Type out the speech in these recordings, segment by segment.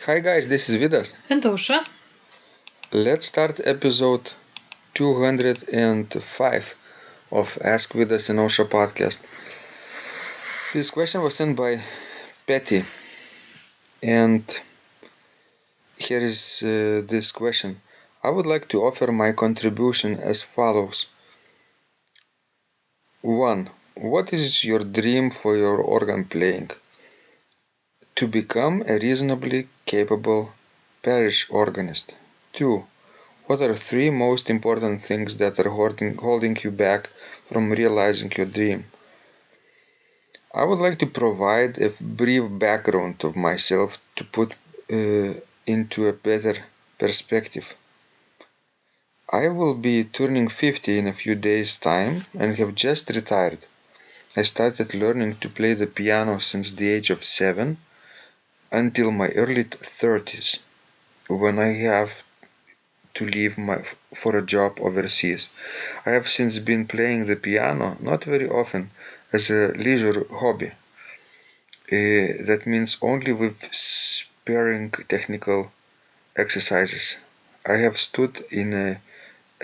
Hi guys, this is Vidas. And Ausra. Let's start episode 205 of Ask Vidas and Ausra podcast. This question was sent by Patty, and here is this question. I would like to offer my contribution as follows. 1. What is your dream for your organ playing? To become a reasonably capable parish organist. 2. What are 3 most important things that are holding you back from realizing your dream? I would like to provide a brief background of myself to put into a better perspective. I will be turning 50 in a few days' time and have just retired. I started learning to play the piano since the age of 7 until my early 30s, when I have to leave for a job overseas. I have since been playing the piano, not very often, as a leisure hobby. That means only with sparing technical exercises. I have stood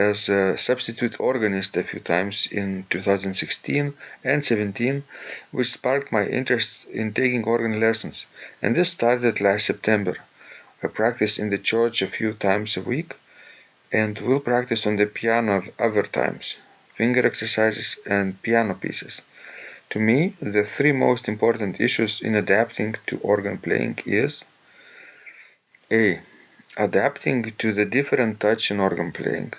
as a substitute organist a few times in 2016 and 17, which sparked my interest in taking organ lessons, and this started last September. I practice in the church a few times a week and will practice on the piano other times, finger exercises and piano pieces. To me, the 3 most important issues in adapting to organ playing is A. Adapting to the different touch in organ playing.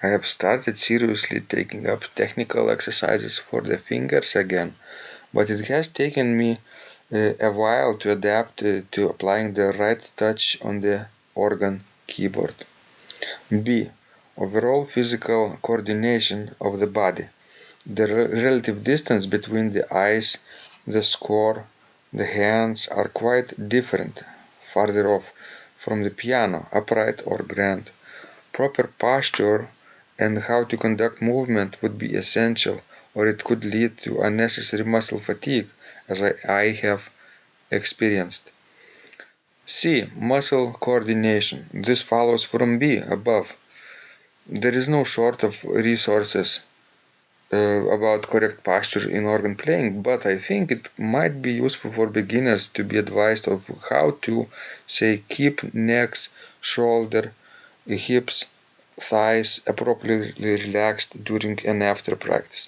I have started seriously taking up technical exercises for the fingers again, but it has taken me a while to adapt to applying the right touch on the organ keyboard. B. Overall physical coordination of the body. The relative distance between the eyes, the score, the hands are quite different, farther off from the piano, upright or grand. Proper posture and how to conduct movement would be essential, or it could lead to unnecessary muscle fatigue, as I have experienced. C. Muscle coordination. This follows from B above. There is no short of resources about correct posture in organ playing, but I think it might be useful for beginners to be advised of how to, say, keep necks, shoulder, hips, thighs appropriately relaxed during and after practice.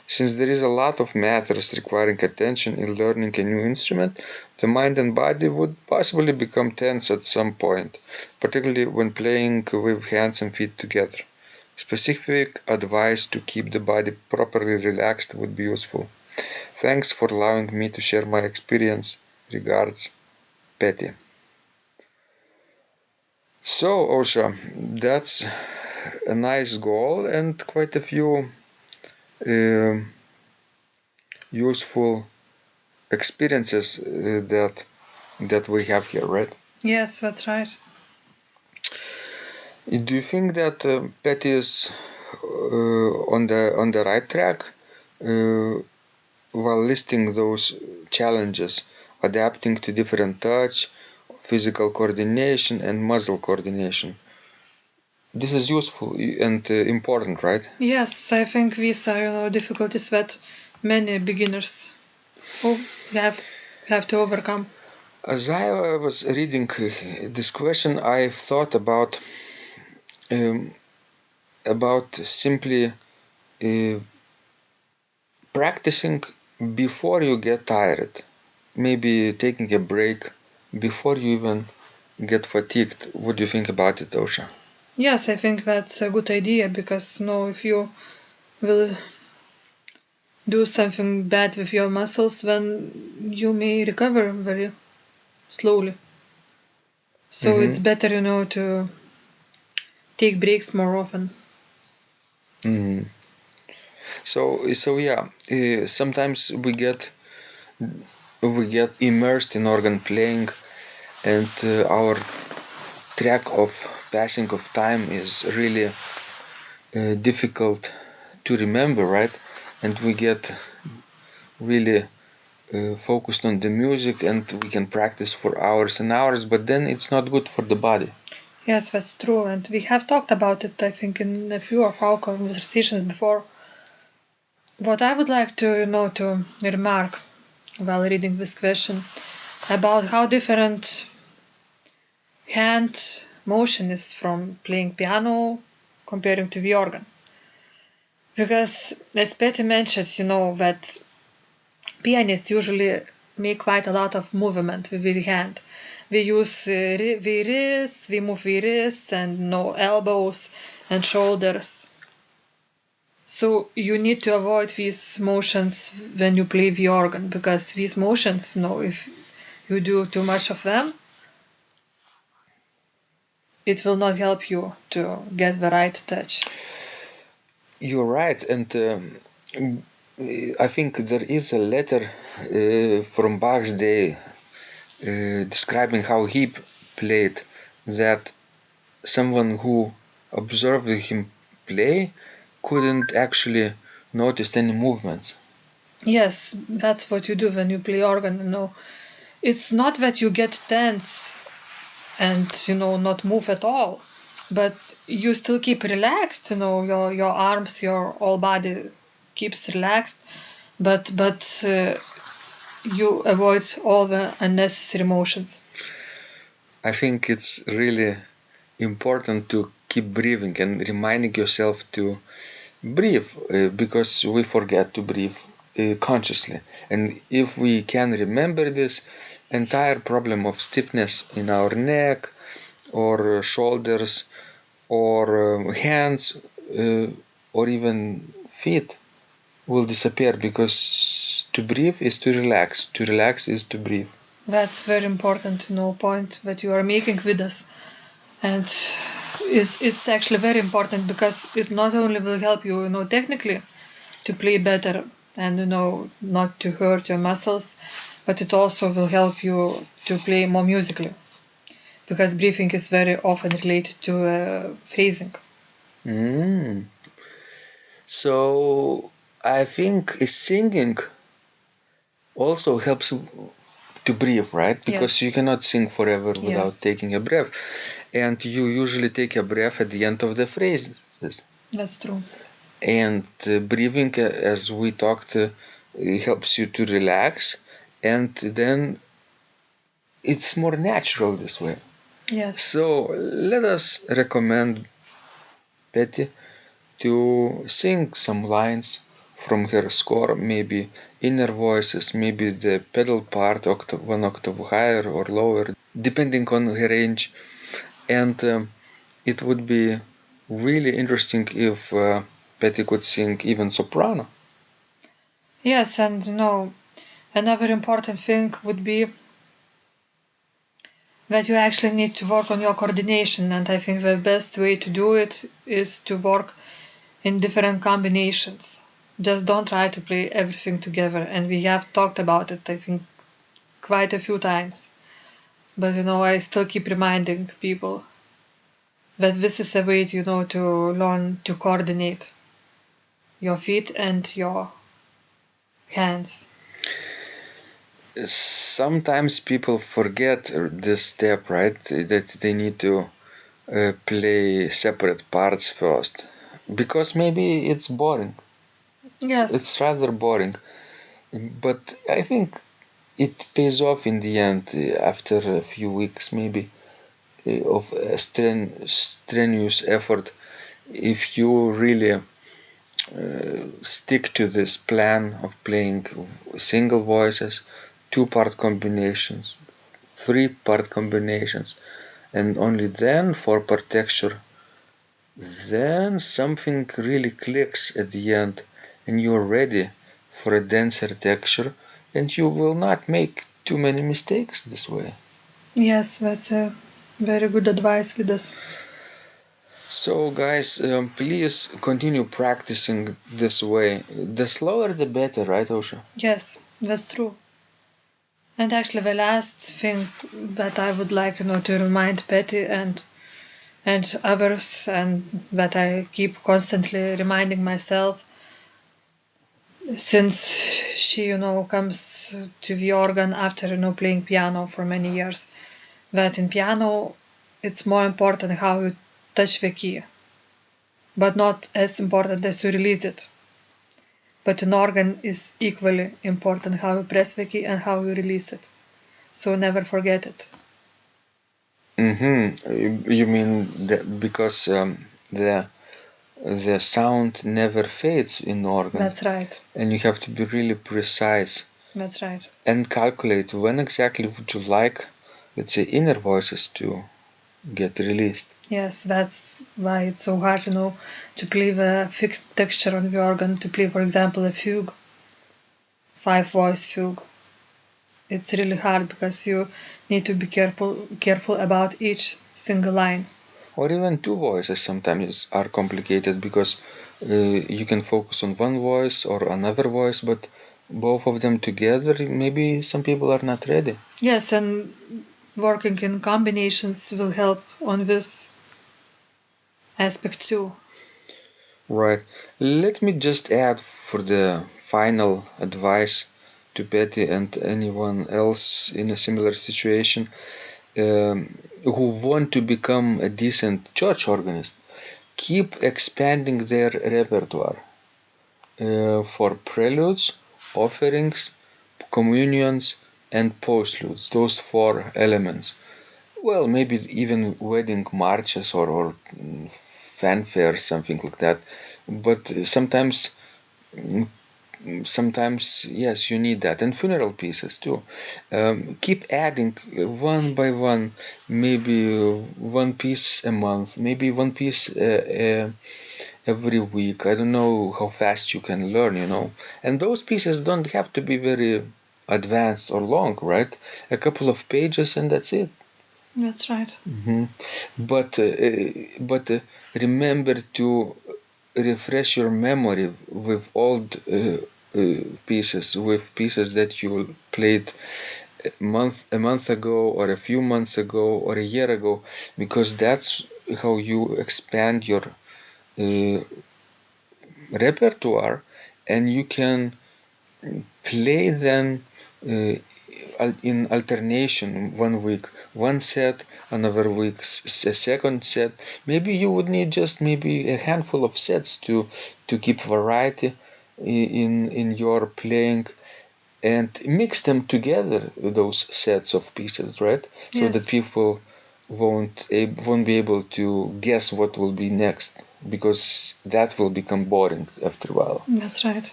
Since there is a lot of matters requiring attention in learning a new instrument, the mind and body would possibly become tense at some point, particularly when playing with hands and feet together. Specific advice to keep the body properly relaxed would be useful. Thanks for allowing me to share my experience. Regards, Patty. So, Osha, that's a nice goal and quite a few useful experiences that we have here, right? Yes, that's right. Do you think that Patty is on the right track while listing those challenges, adapting to different touch, physical coordination, and muscle coordination? This is useful and important, right? Yes, I think these are difficulties that many beginners have to overcome. As I was reading this question, I thought about simply practicing before you get tired, maybe taking a break before you even get fatigued. What do you think about it, Osha? Yes, I think that's a good idea because if you will do something bad with your muscles, then you may recover very slowly. So it's better, to take breaks more often. Mm. So yeah, sometimes we get immersed in organ playing, and our track of passing of time is really difficult to remember, right? And we get really focused on the music and we can practice for hours and hours, but then it's not good for the body. Yes, that's true, and we have talked about it, I think, in a few of our conversations before. What I would like to, to remark while reading this question about how different hand motion is from playing piano comparing to the organ. Because, as Petty mentioned, that pianists usually make quite a lot of movement with the hand. We use the wrists, we move the wrists and elbows and shoulders. So you need to avoid these motions when you play the organ, because these motions, if you do too much of them, it will not help you to get the right touch. You're right, and I think there is a letter from Bach's day describing how he played, that someone who observed him play couldn't actually notice any movements. Yes, that's what you do when you play organ. It's not that you get tense and not move at all, but you still keep relaxed. Your arms, your whole body keeps relaxed, but you avoid all the unnecessary motions. I think it's really important to keep breathing and reminding yourself to breathe, because we forget to breathe consciously. And if we can remember this, entire problem of stiffness in our neck or shoulders or hands or even feet will disappear, because to breathe is to relax is to breathe. That's very important point that you are making with us, and it's actually very important because it not only will help you technically to play better and not to hurt your muscles, but it also will help you to play more musically, because breathing is very often related to phrasing. So I think singing also helps to breathe, right? Because Yes. you cannot sing forever without Yes. taking a breath. And you usually take a breath at the end of the phrases. That's true. And breathing, as we talked, helps you to relax, and then it's more natural this way. Yes. So let us recommend Betty to sing some lines from her score, maybe inner voices, maybe the pedal part, one octave higher or lower, depending on her range. And it would be really interesting if Betty could sing even soprano. Yes, and another important thing would be that you actually need to work on your coordination, and I think the best way to do it is to work in different combinations. Just don't try to play everything together, and we have talked about it, I think, quite a few times. But I still keep reminding people that this is a way to to learn to coordinate your feet and your hands. Sometimes people forget this step, right? That they need to play separate parts first, because maybe it's boring. Yes. It's rather boring, but I think it pays off in the end after a few weeks, maybe, of strenuous effort. If you really stick to this plan of playing single voices, two-part combinations, three-part combinations, and only then four-part texture, then something really clicks at the end and you're ready for a denser texture, and you will not make too many mistakes this way. Yes, that's a very good advice with us. So guys, please continue practicing this way. The slower the better, right, Osha? Yes, that's true. And actually, the last thing that I would like to remind Betty and others, and that I keep constantly reminding myself, since she comes to the organ after playing piano for many years, that in piano it's more important how you touch the key, but not as important as you release it. But in organ is equally important how you press the key and how you release it. So never forget it. You mean that because the sound never fades in organ? That's right. And you have to be really precise. That's right. And calculate when exactly would you like, let's say, inner voices to get released. Yes, that's why it's so hard, to play the fixed texture on the organ, to play, for example, a fugue, 5-voice fugue. It's really hard because you need to be careful about each single line. Or even two voices sometimes are complicated because you can focus on one voice or another voice, but both of them together, maybe some people are not ready. Yes, and working in combinations will help on this aspect too. Right. Let me just add for the final advice to Betty and anyone else in a similar situation who want to become a decent church organist. Keep expanding their repertoire for preludes, offerings, communions, and postludes, those 4 elements. Well, maybe even wedding marches or fanfare, something like that. But sometimes, yes, you need that. And funeral pieces too. Keep adding one by one, maybe one piece a month, maybe one piece every week. I don't know how fast you can learn, And those pieces don't have to be very advanced or long, right? A couple of pages and that's it. That's right. But remember to refresh your memory with old pieces, with pieces that you played a month ago or a few months ago or a year ago, because that's how you expand your repertoire, and you can play them in alternation. One week one set, another week a second set. Maybe you would need just maybe a handful of sets to keep variety in your playing, and mix them together, those sets of pieces, right? So Yes. that people won't be able to guess what will be next, because that will become boring after a while. That's right.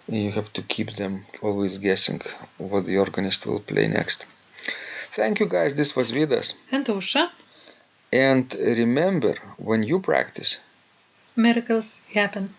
You have to keep them always guessing what the organist will play next. Thank you, guys. This was Vidas. And Usha, And remember, when you practice, miracles happen.